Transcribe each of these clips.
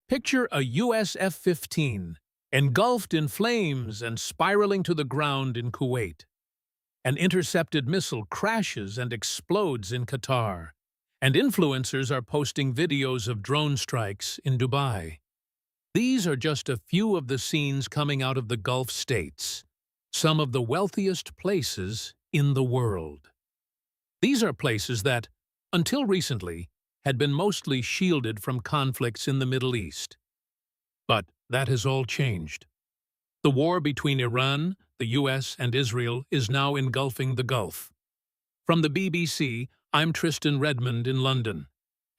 Picture a US F-15 engulfed in flames and spiraling to the ground in Kuwait. An intercepted missile crashes and explodes in Qatar, and influencers are posting videos of drone strikes in Dubai. These are just a few of the scenes coming out of the Gulf states, some of the wealthiest places in the world. These are places that, until recently, had been mostly shielded from conflicts in the Middle East. But that has all changed. The war between Iran, the US, and Israel is now engulfing the Gulf. From the BBC, I'm Tristan Redmond in London,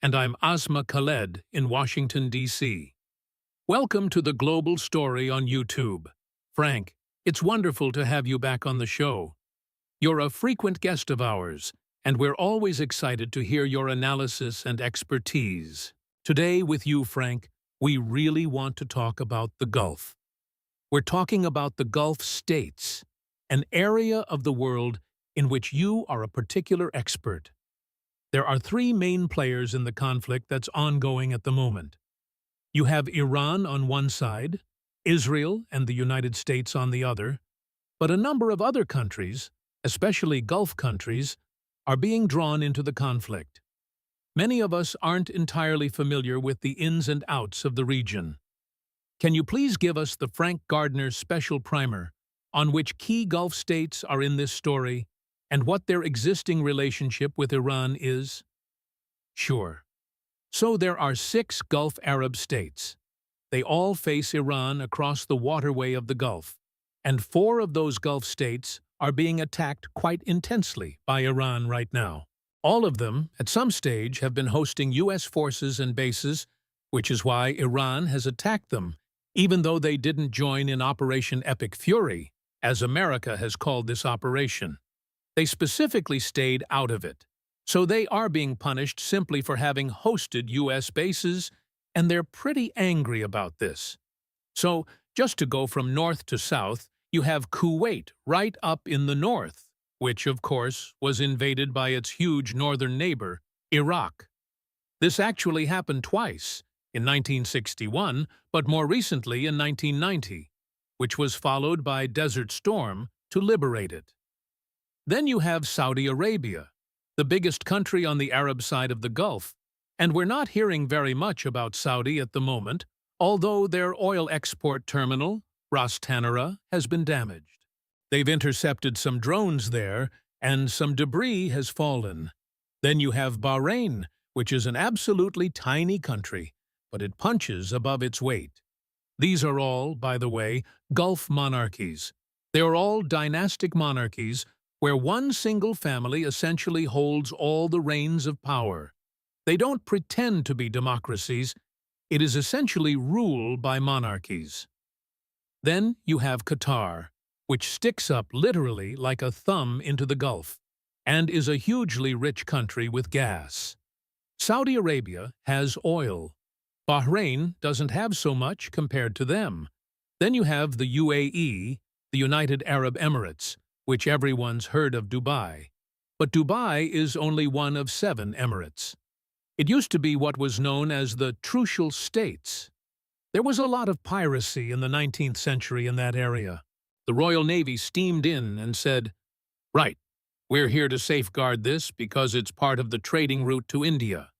and I'm Asma Khaled in Washington, D.C. Welcome to the Global Story on YouTube. Frank, it's wonderful to have you back on the show. You're a frequent guest of ours, and we're always excited to hear your analysis and expertise. Today with you, Frank, we really want to talk about the Gulf. We're talking about the Gulf states, an area of the world in which you are a particular expert. There are three main players in the conflict that's ongoing at the moment. You have Iran on one side, Israel and the United States on the other, but a number of other countries, especially Gulf countries, are being drawn into the conflict. Many of us aren't entirely familiar with the ins and outs of the region. Can you please give us the Frank Gardner special primer on which key Gulf states are in this story and what their existing relationship with Iran is? Sure. So there are 6 Gulf Arab states. They all face Iran across the waterway of the Gulf, and 4 of those Gulf states are being attacked quite intensely by Iran right now. All of them, at some stage, have been hosting U.S. forces and bases, which is why Iran has attacked them, even though they didn't join in Operation Epic Fury, as America has called this operation. They specifically stayed out of it. So they are being punished simply for having hosted U.S. bases, and they're pretty angry about this. So, just to go from north to south, you have Kuwait right up in the north, which, of course, was invaded by its huge northern neighbor, Iraq. This actually happened twice, in 1961, but more recently in 1990, which was followed by Desert Storm to liberate it. Then you have Saudi Arabia, the biggest country on the Arab side of the Gulf, and we're not hearing very much about Saudi at the moment, although their oil export terminal, Ras Tanura, has been damaged. They've intercepted some drones there, and some debris has fallen. Then you have Bahrain, which is an absolutely tiny country, but it punches above its weight. These are all, by the way, Gulf monarchies. They are all dynastic monarchies where one single family essentially holds all the reins of power. They don't pretend to be democracies. It is essentially rule by monarchies. Then you have Qatar, which sticks up literally like a thumb into the Gulf, and is a hugely rich country with gas. Saudi Arabia has oil. Bahrain doesn't have so much compared to them. Then you have the UAE, the United Arab Emirates, which everyone's heard of Dubai. But Dubai is only one of 7 emirates. It used to be what was known as the Trucial States. There was a lot of piracy in the 19th century in that area. The Royal Navy steamed in and said, "Right, we're here to safeguard this because it's part of the trading route to India."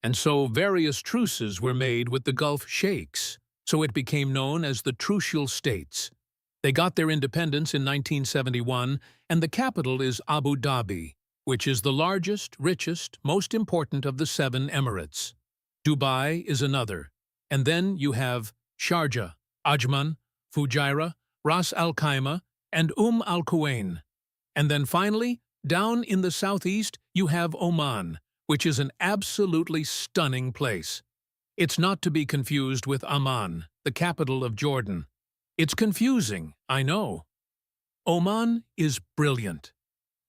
And so various truces were made with the Gulf sheikhs, so it became known as the Trucial States. They got their independence in 1971, and the capital is Abu Dhabi, which is the largest, richest, most important of the 7 emirates. Dubai is another. And then you have Sharjah, Ajman, Fujairah, Ras Al Khaimah, and Al Quwain. And then finally, down in the southeast, you have Oman, which is an absolutely stunning place. It's not to be confused with Amman, the capital of Jordan. It's confusing, I know. Oman is brilliant.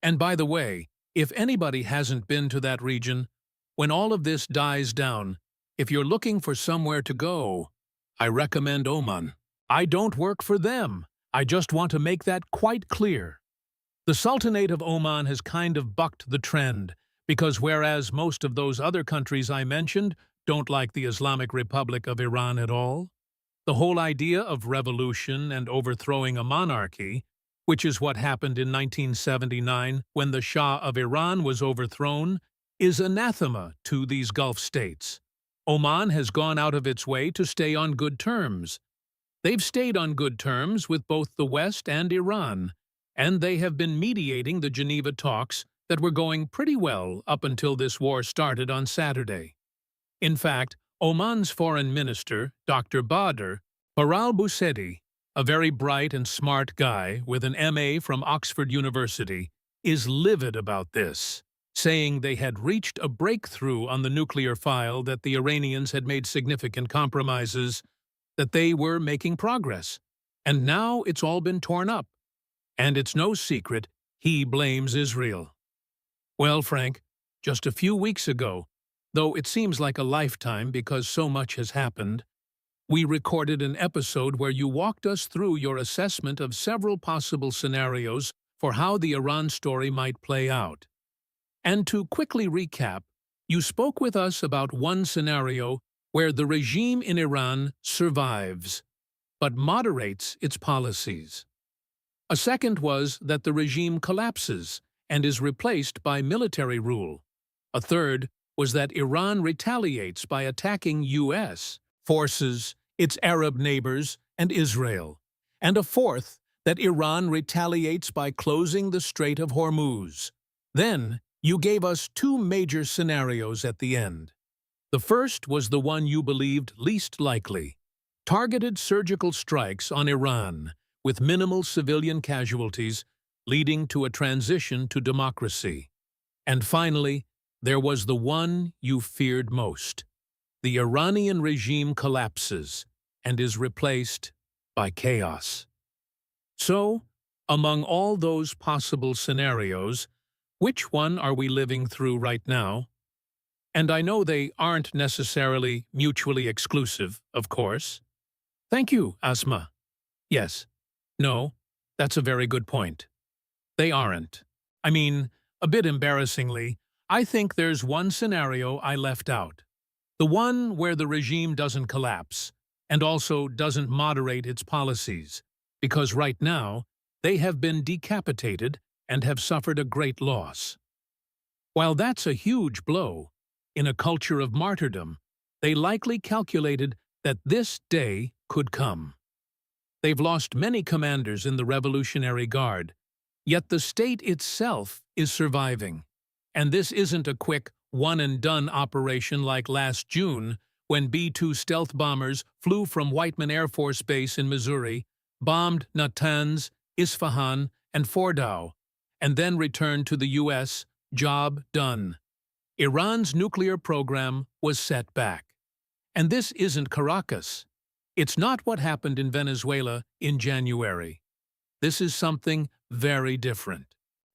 And by the way, if anybody hasn't been to that region, when all of this dies down, if you're looking for somewhere to go, I recommend Oman. I don't work for them. I just want to make that quite clear. The Sultanate of Oman has kind of bucked the trend, because whereas most of those other countries I mentioned don't like the Islamic Republic of Iran at all? The whole idea of revolution and overthrowing a monarchy, which is what happened in 1979 when the Shah of Iran was overthrown, is anathema to these Gulf states. Oman has gone out of its way to stay on good terms. They've stayed on good terms with both the West and Iran, and they have been mediating the Geneva talks that were going pretty well up until this war started on Saturday. In fact, Oman's foreign minister, Dr. Badr Busedi, a very bright and smart guy with an MA from Oxford University, is livid about this, saying they had reached a breakthrough on the nuclear file, that the Iranians had made significant compromises, that they were making progress, and now it's all been torn up. And it's no secret he blames Israel. Well, Frank, just a few weeks ago, though it seems like a lifetime because so much has happened, we recorded an episode where you walked us through your assessment of several possible scenarios for how the Iran story might play out. And to quickly recap, you spoke with us about one scenario where the regime in Iran survives, but moderates its policies. A second was that the regime collapses and is replaced by military rule. A third was that Iran retaliates by attacking U.S. forces, its Arab neighbors, and Israel. And a fourth, that Iran retaliates by closing the Strait of Hormuz. Then, you gave us two major scenarios at the end. The first was the one you believed least likely: targeted surgical strikes on Iran, with minimal civilian casualties, leading to a transition to democracy. And finally, there was the one you feared most. The Iranian regime collapses and is replaced by chaos. So, among all those possible scenarios, which one are we living through right now? And I know they aren't necessarily mutually exclusive, of course. Thank you, Asma. Yes. No, that's a very good point. They aren't. I mean, a bit embarrassingly, I think there's one scenario I left out. The one where the regime doesn't collapse, and also doesn't moderate its policies, because right now they have been decapitated and have suffered a great loss. While that's a huge blow, in a culture of martyrdom, they likely calculated that this day could come. They've lost many commanders in the Revolutionary Guard, yet the state itself is surviving. And this isn't a quick, one-and-done operation like last June, when B-2 stealth bombers flew from Whiteman Air Force Base in Missouri, bombed Natanz, Isfahan, and Fordow, and then returned to the U.S., job done. Iran's nuclear program was set back. And this isn't Caracas. It's not what happened in Venezuela in January. This is something very different.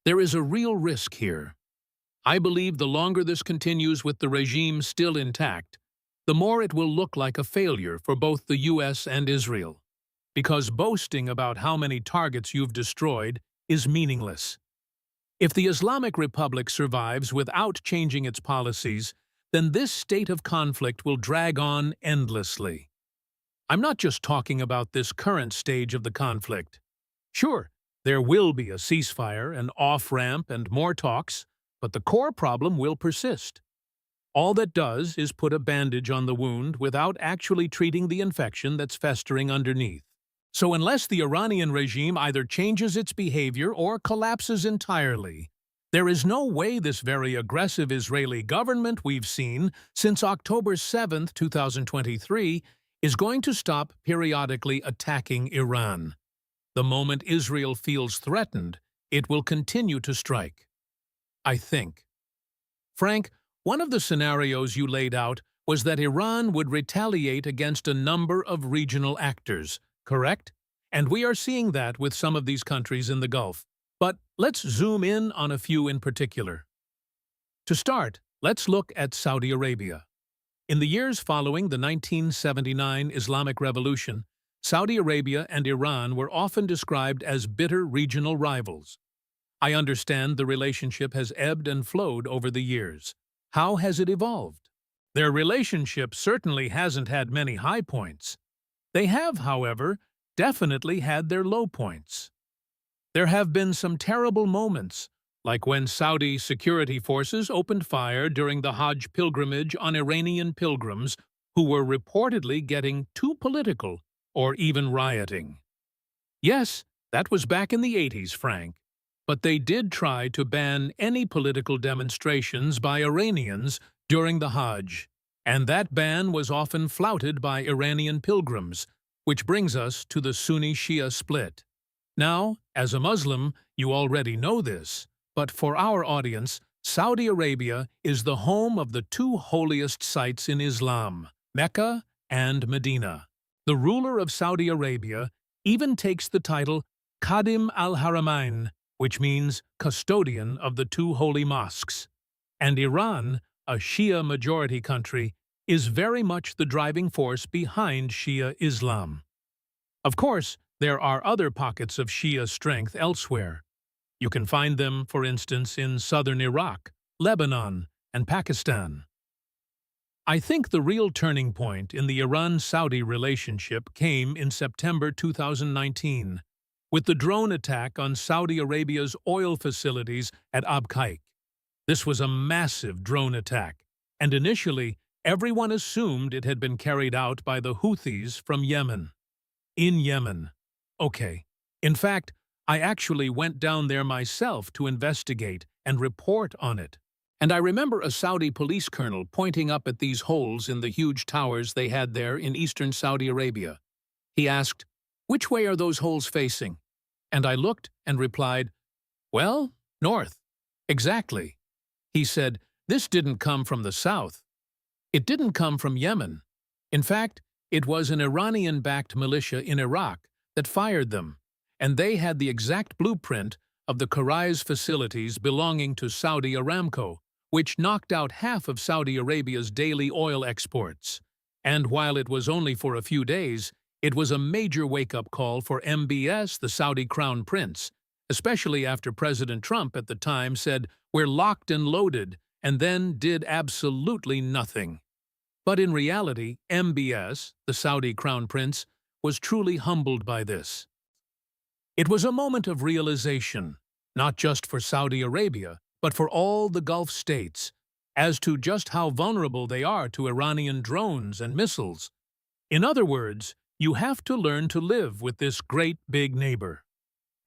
There is a real risk here. I believe the longer this continues with the regime still intact, the more it will look like a failure for both the U.S. and Israel. Because boasting about how many targets you've destroyed is meaningless. If the Islamic Republic survives without changing its policies, then this state of conflict will drag on endlessly. I'm not just talking about this current stage of the conflict. Sure, there will be a ceasefire, an off-ramp, and more talks, but the core problem will persist. All that does is put a bandage on the wound without actually treating the infection that's festering underneath. So unless the Iranian regime either changes its behavior or collapses entirely, there is no way this very aggressive Israeli government we've seen since October 7, 2023, is going to stop periodically attacking Iran. The moment Israel feels threatened, it will continue to strike. I think. Frank, one of the scenarios you laid out was that Iran would retaliate against a number of regional actors, correct? And we are seeing that with some of these countries in the Gulf. But let's zoom in on a few in particular. To start, let's look at Saudi Arabia. In the years following the 1979 Islamic Revolution, Saudi Arabia and Iran were often described as bitter regional rivals. I understand the relationship has ebbed and flowed over the years. How has it evolved? Their relationship certainly hasn't had many high points. They have, however, definitely had their low points. There have been some terrible moments, like when Saudi security forces opened fire during the Hajj pilgrimage on Iranian pilgrims who were reportedly getting too political or even rioting. Yes, that was back in the 80s, Frank, but they did try to ban any political demonstrations by Iranians during the Hajj, and that ban was often flouted by Iranian pilgrims, which brings us to the Sunni-Shia split. Now, as a Muslim, you already know this, but for our audience, Saudi Arabia is the home of the two holiest sites in Islam, Mecca and Medina. The ruler of Saudi Arabia even takes the title Khadim al-Haramain, which means custodian of the two holy mosques. And Iran, a Shia-majority country, is very much the driving force behind Shia Islam. Of course, there are other pockets of Shia strength elsewhere. You can find them, for instance, in southern Iraq, Lebanon, and Pakistan. I think the real turning point in the Iran-Saudi relationship came in September 2019, with the drone attack on Saudi Arabia's oil facilities at Abqaiq. This was a massive drone attack, and initially, everyone assumed it had been carried out by the Houthis from Yemen. In Yemen. Okay. In fact, I actually went down there myself to investigate and report on it. And I remember a Saudi police colonel pointing up at these holes in the huge towers they had there in eastern Saudi Arabia. He asked, "Which way are those holes facing?" And I looked and replied, "Well, north." "Exactly." He said, "This didn't come from the south. It didn't come from Yemen. In fact, it was an Iranian-backed militia in Iraq that fired them, and they had the exact blueprint of the Kharaiz facilities belonging to Saudi Aramco, which knocked out half of Saudi Arabia's daily oil exports. And while it was only for a few days, it was a major wake-up call for MBS, the Saudi Crown Prince, especially after President Trump at the time said, "We're locked and loaded," and then did absolutely nothing. But in reality, MBS, the Saudi Crown Prince, was truly humbled by this. It was a moment of realization, not just for Saudi Arabia, but for all the Gulf states, as to just how vulnerable they are to Iranian drones and missiles. In other words, you have to learn to live with this great big neighbor.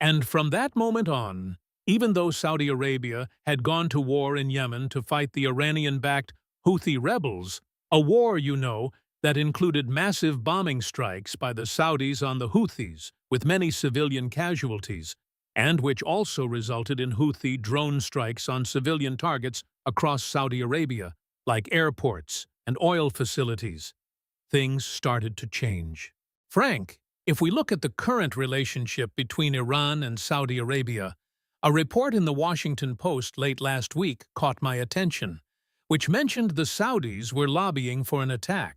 And from that moment on, even though Saudi Arabia had gone to war in Yemen to fight the Iranian-backed Houthi rebels, a war, you know, that included massive bombing strikes by the Saudis on the Houthis, with many civilian casualties, and which also resulted in Houthi drone strikes on civilian targets across Saudi Arabia, like airports and oil facilities. Things started to change. Frank, if we look at the current relationship between Iran and Saudi Arabia, a report in the Washington Post late last week caught my attention, which mentioned the Saudis were lobbying for an attack.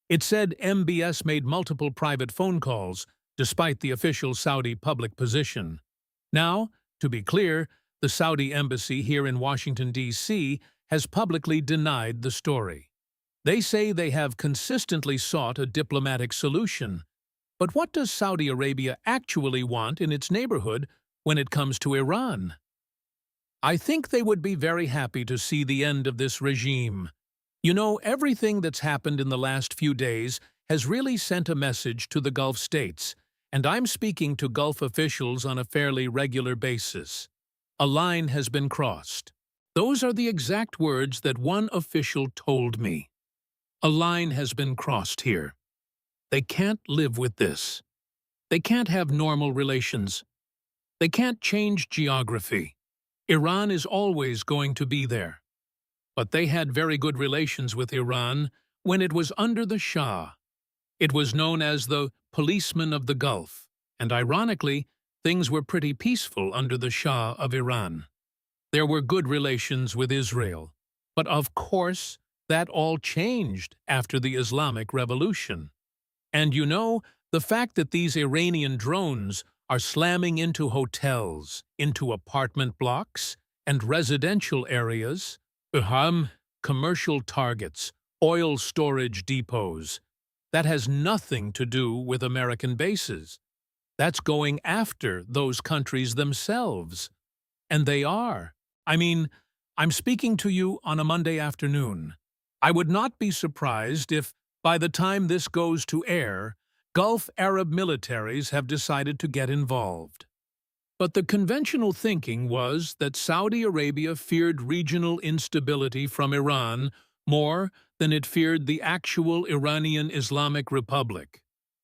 It said MBS made multiple private phone calls, despite the official Saudi public position. Now, to be clear, the Saudi embassy here in Washington, D.C. has publicly denied the story. They say they have consistently sought a diplomatic solution. But what does Saudi Arabia actually want in its neighborhood when it comes to Iran? I think they would be very happy to see the end of this regime. You know, everything that's happened in the last few days has really sent a message to the Gulf states, and I'm speaking to Gulf officials on a fairly regular basis. A line has been crossed. Those are the exact words that one official told me. A line has been crossed here. They can't live with this. They can't have normal relations. They can't change geography. Iran is always going to be there. But they had very good relations with Iran when it was under the Shah. It was known as the policeman of the Gulf, and ironically, things were pretty peaceful under the Shah of Iran. There were good relations with Israel, but of course, that all changed after the Islamic Revolution. And you know, the fact that these Iranian drones are slamming into hotels, into apartment blocks, and residential areas, commercial targets, oil storage depots. That has nothing to do with American bases. That's going after those countries themselves. And they are. I mean, I'm speaking to you on a Monday afternoon. I would not be surprised if, by the time this goes to air, Gulf Arab militaries have decided to get involved. But the conventional thinking was that Saudi Arabia feared regional instability from Iran more than it feared the actual Iranian Islamic Republic.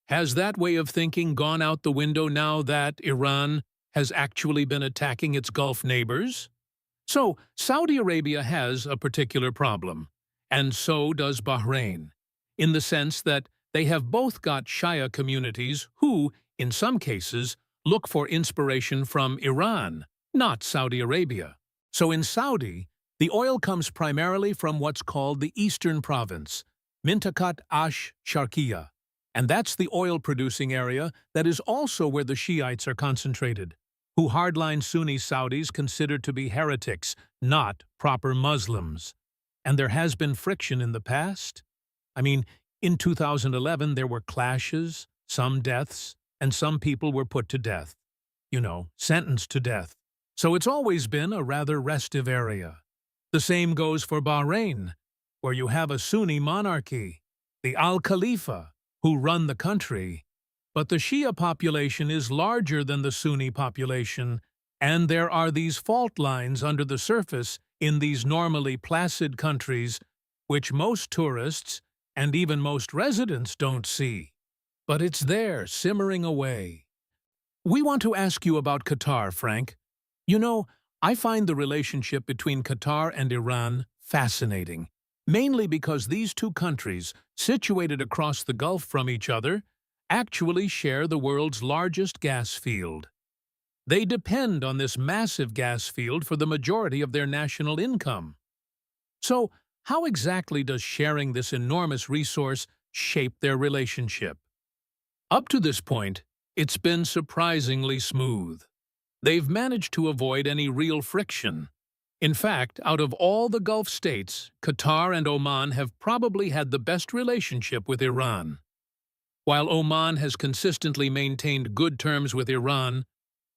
Has that way of thinking gone out the window now that Iran has actually been attacking its Gulf neighbors? So, Saudi Arabia has a particular problem, and so does Bahrain, in the sense that they have both got Shia communities who, in some cases, look for inspiration from Iran, not Saudi Arabia. So in Saudi, the oil comes primarily from what's called the Eastern Province, Mintakat Ash-Sharqiya, and that's the oil-producing area that is also where the Shiites are concentrated, who hardline Sunni Saudis consider to be heretics, not proper Muslims. And there has been friction in the past. I mean, in 2011 there were clashes, some deaths, and some people were put to death. You know, sentenced to death. So it's always been a rather restive area. The same goes for Bahrain, where you have a Sunni monarchy, the Al-Khalifa, who run the country. But the Shia population is larger than the Sunni population, and there are these fault lines under the surface in these normally placid countries which most tourists and even most residents don't see. But it's there, simmering away. We want to ask you about Qatar, Frank. You know, I find the relationship between Qatar and Iran fascinating, mainly because these two countries, situated across the Gulf from each other, actually share the world's largest gas field. They depend on this massive gas field for the majority of their national income. So, how exactly does sharing this enormous resource shape their relationship? Up to this point, it's been surprisingly smooth. They've managed to avoid any real friction. In fact, out of all the Gulf states, Qatar and Oman have probably had the best relationship with Iran. While Oman has consistently maintained good terms with Iran,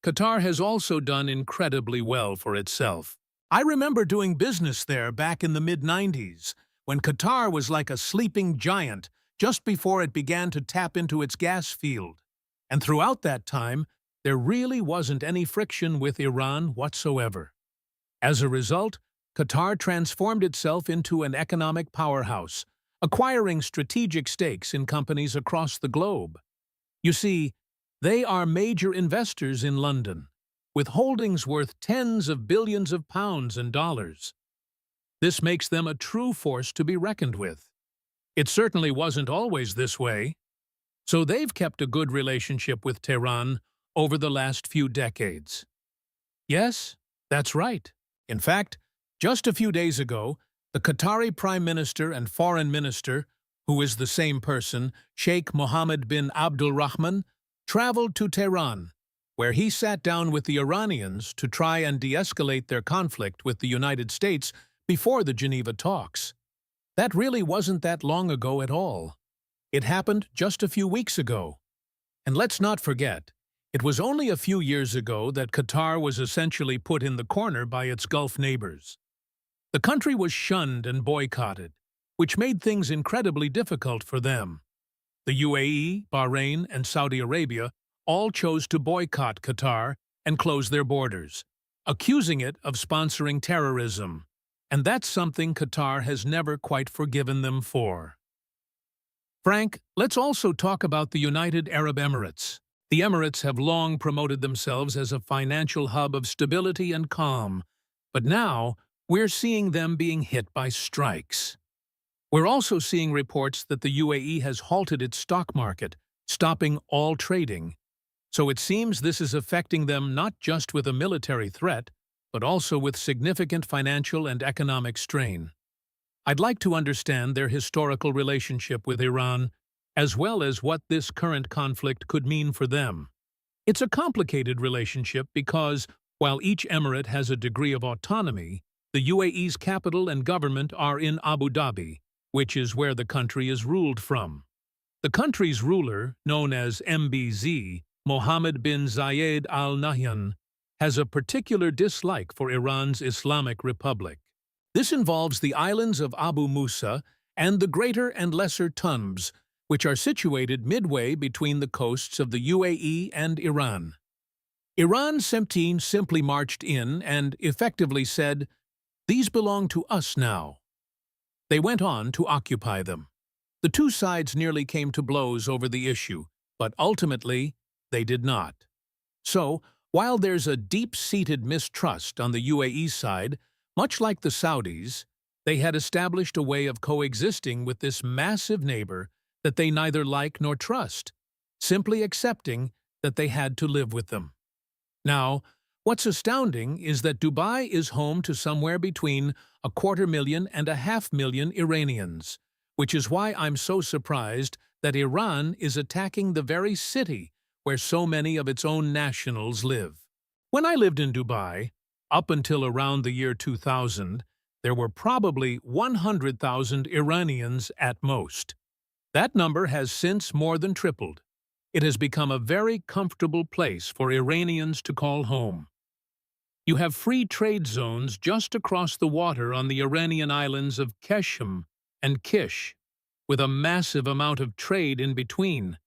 Qatar has also done incredibly well for itself. I remember doing business there back in the mid-90s, when Qatar was like a sleeping giant just before it began to tap into its gas field. And throughout that time, there really wasn't any friction with Iran whatsoever. As a result, Qatar transformed itself into an economic powerhouse, acquiring strategic stakes in companies across the globe. You see, they are major investors in London, with holdings worth tens of billions of pounds and dollars. This makes them a true force to be reckoned with. It certainly wasn't always this way. So they've kept a good relationship with Tehran over the last few decades. Yes, that's right. In fact, just a few days ago, the Qatari Prime Minister and Foreign Minister, who is the same person, Sheikh Mohammed bin Abdul Rahman, traveled to Tehran, where he sat down with the Iranians to try and de-escalate their conflict with the United States before the Geneva talks. That really wasn't that long ago at all. It happened just a few weeks ago. And let's not forget, it was only a few years ago that Qatar was essentially put in the corner by its Gulf neighbors. The country was shunned and boycotted, which made things incredibly difficult for them. The UAE, Bahrain, and Saudi Arabia all chose to boycott Qatar and close their borders, accusing it of sponsoring terrorism. And that's something Qatar has never quite forgiven them for. Frank, let's also talk about the United Arab Emirates. The Emirates have long promoted themselves as a financial hub of stability and calm, but now we're seeing them being hit by strikes. We're also seeing reports that the UAE has halted its stock market, stopping all trading. So it seems this is affecting them not just with a military threat, but also with significant financial and economic strain. I'd like to understand their historical relationship with Iran, as well as what this current conflict could mean for them. It's a complicated relationship because, while each emirate has a degree of autonomy, the UAE's capital and government are in Abu Dhabi, which is where the country is ruled from. The country's ruler, known as MBZ, Mohammed bin Zayed Al Nahyan, has a particular dislike for Iran's Islamic Republic. This involves the islands of Abu Musa and the Greater and Lesser Tunbs, which are situated midway between the coasts of the UAE and Iran. Iran simply marched in and effectively said, "These belong to us now." They went on to occupy them. The two sides nearly came to blows over the issue, but ultimately they did not. So, while there's a deep-seated mistrust on the UAE side, much like the Saudis, they had established a way of coexisting with this massive neighbor that they neither like nor trust, simply accepting that they had to live with them. Now, what's astounding is that Dubai is home to somewhere between 250,000 and 500,000 Iranians, which is why I'm so surprised that Iran is attacking the very city where so many of its own nationals live. When I lived in Dubai, up until around the year 2000, there were probably 100,000 Iranians at most. That number has since more than tripled. It has become a very comfortable place for Iranians to call home. You have free trade zones just across the water on the Iranian islands of Keshem and Kish, with a massive amount of trade in between.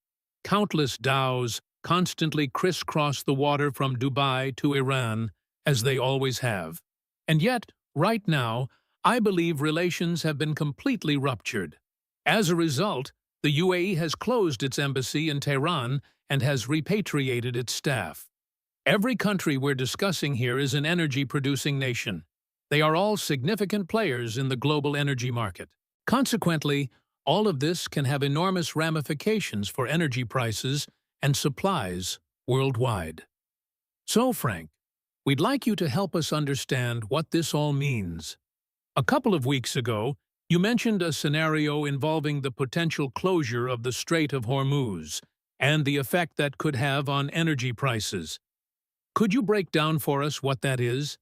Countless dhows constantly crisscross the water from Dubai to Iran, as they always have. And yet, right now, I believe relations have been completely ruptured. As a result, the UAE has closed its embassy in Tehran and has repatriated its staff. Every country we're discussing here is an energy-producing nation. They are all significant players in the global energy market. Consequently, all of this can have enormous ramifications for energy prices and supplies worldwide. So, Frank, we'd like you to help us understand what this all means. A couple of weeks ago, you mentioned a scenario involving the potential closure of the Strait of Hormuz and the effect that could have on energy prices. Could you break down for us what that is?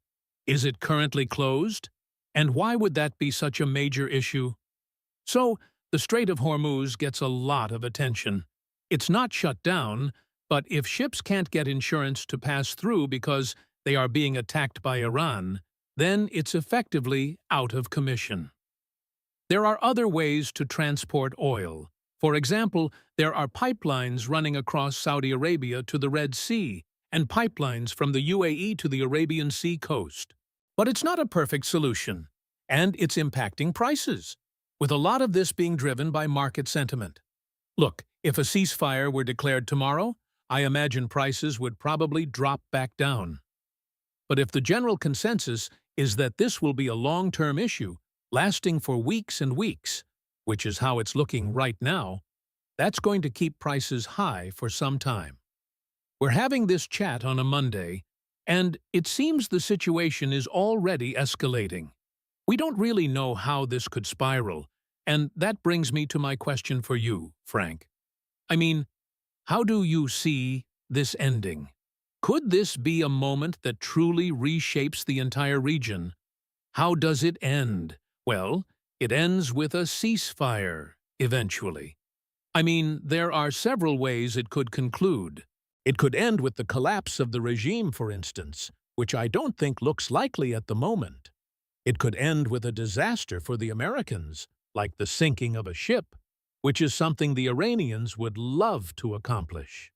Is it currently closed? And why would that be such a major issue? So, the Strait of Hormuz gets a lot of attention. It's not shut down, but if ships can't get insurance to pass through because they are being attacked by Iran, then it's effectively out of commission. There are other ways to transport oil. For example, there are pipelines running across Saudi Arabia to the Red Sea and pipelines from the UAE to the Arabian Sea coast. But it's not a perfect solution, and it's impacting prices, with a lot of this being driven by market sentiment. Look, if a ceasefire were declared tomorrow, I imagine prices would probably drop back down. But if the general consensus is that this will be a long-term issue, lasting for weeks and weeks, which is how it's looking right now, that's going to keep prices high for some time. We're having this chat on a Monday, and it seems the situation is already escalating. We don't really know how this could spiral, and that brings me to my question for you, Frank. I mean, how do you see this ending? Could this be a moment that truly reshapes the entire region? How does it end? Well, it ends with a ceasefire, eventually. I mean, there are several ways it could conclude. It could end with the collapse of the regime, for instance, which I don't think looks likely at the moment. It could end with a disaster for the Americans, like the sinking of a ship, which is something the Iranians would love to accomplish.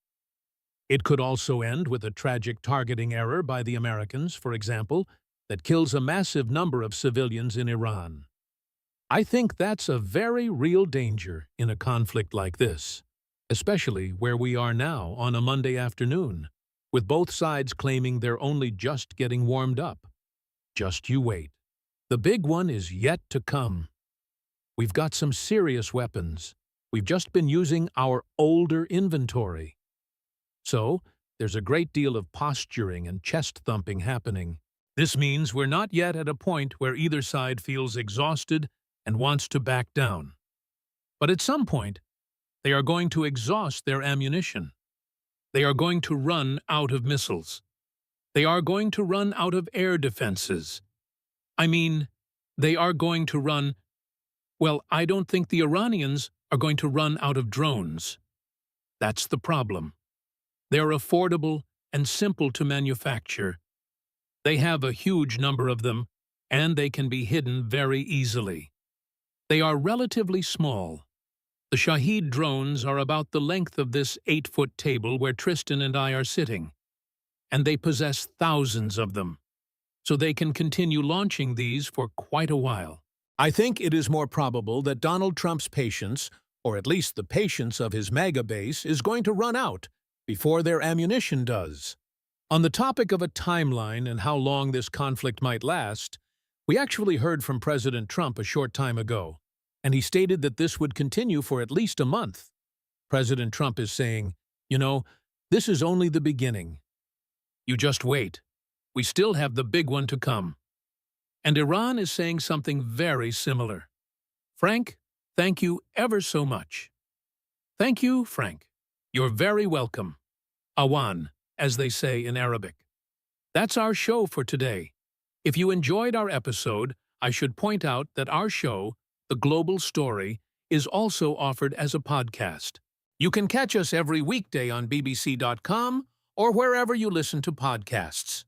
It could also end with a tragic targeting error by the Americans, for example, that kills a massive number of civilians in Iran. I think that's a very real danger in a conflict like this, especially where we are now on a Monday afternoon, with both sides claiming they're only just getting warmed up. Just you wait. The big one is yet to come. We've got some serious weapons. We've just been using our older inventory. So, there's a great deal of posturing and chest-thumping happening. This means we're not yet at a point where either side feels exhausted and wants to back down. But at some point, they are going to exhaust their ammunition. They are going to run out of missiles. They are going to run out of air defenses. I mean, they are going to run Well, I don't think the Iranians are going to run out of drones. That's the problem. They're affordable and simple to manufacture. They have a huge number of them, and they can be hidden very easily. They are relatively small. The Shahed drones are about the length of this 8-foot table where Tristan and I are sitting, and they possess thousands of them, so they can continue launching these for quite a while. I think it is more probable that Donald Trump's patience, or at least the patience of his MAGA base, is going to run out before their ammunition does. On the topic of a timeline and how long this conflict might last, we actually heard from President Trump a short time ago, and he stated that this would continue for at least a month. President Trump is saying, this is only the beginning. You just wait. We still have the big one to come. And Iran is saying something very similar. Frank, thank you ever so much. Thank you, Frank. You're very welcome. Awan, as they say in Arabic. That's our show for today. If you enjoyed our episode, I should point out that our show, The Global Story, is also offered as a podcast. You can catch us every weekday on bbc.com or wherever you listen to podcasts.